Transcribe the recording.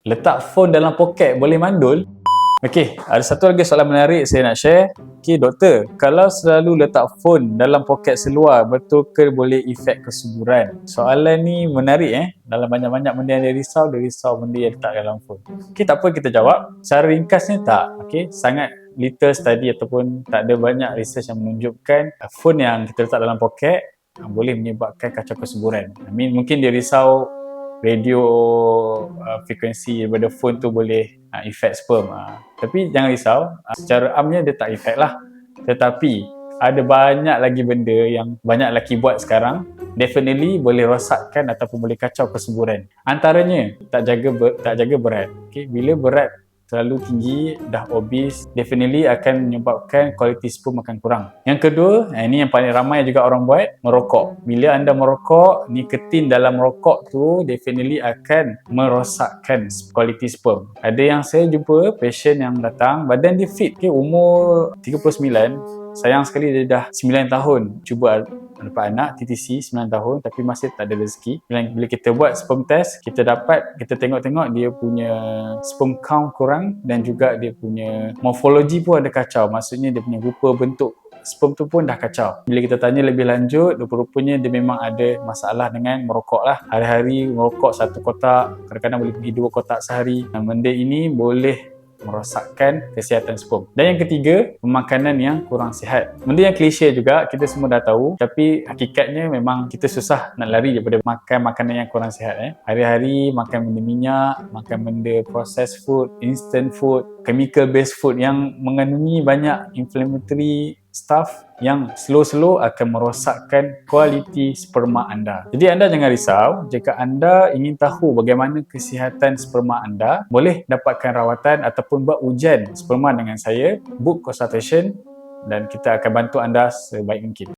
Letak phone dalam poket boleh mandul? Okey, ada satu lagi soalan menarik saya nak share. Okey, doktor, kalau selalu letak phone dalam poket seluar, betul ke boleh efek kesuburan? Soalan ni menarik Dalam banyak-banyak benda yang dia risau benda yang letak dalam phone. Okey, tak apa kita jawab. Secara ringkasnya tak. Okey, sangat little study ataupun tak ada banyak research yang menunjukkan phone yang kita letak dalam poket boleh menyebabkan kacau kesuburan. Mungkin dia risau radio frekuensi daripada phone tu boleh efek sperm. Tapi jangan risau, secara amnya dia tak efek lah. Tetapi ada banyak lagi benda yang banyak lelaki buat sekarang, definitely boleh rosakkan ataupun boleh kacau kesuburan. Antaranya tak jaga berat. Okay? Bila berat terlalu tinggi, dah obese, definitely akan menyebabkan kualiti sperm akan kurang. Yang kedua, ini yang paling ramai juga orang buat, merokok. Bila anda merokok, nikotin dalam rokok tu definitely akan merosakkan kualiti sperm. Ada yang saya jumpa pasien yang datang, badan dia fit, umur 39, sayang sekali dia dah 9 tahun cuba dapat anak, TTC 9 tahun tapi masih tak ada rezeki. Bila kita buat sperm test, kita tengok-tengok dia punya sperm count kurang dan juga dia punya morfologi pun ada kacau. Maksudnya dia punya rupa bentuk sperm tu pun dah kacau. Bila kita tanya lebih lanjut, rupa-rupanya dia memang ada masalah dengan merokok lah. Hari-hari merokok 1 kotak, kadang-kadang boleh pergi 2 kotak sehari. Dan benda ini boleh merosakkan kesihatan sperm. Dan yang ketiga, pemakanan yang kurang sihat. Benda yang klise juga, kita semua dah tahu, tapi hakikatnya memang kita susah nak lari daripada makan makanan yang kurang sihat. Hari-hari makan benda minyak, makan benda processed food, instant food, chemical based food yang mengandungi banyak inflammatory stuff yang slow-slow akan merosakkan kualiti sperma anda. Jadi anda jangan risau, jika anda ingin tahu bagaimana kesihatan sperma anda, boleh dapatkan rawatan ataupun buat ujian sperma dengan saya, book consultation dan kita akan bantu anda sebaik mungkin.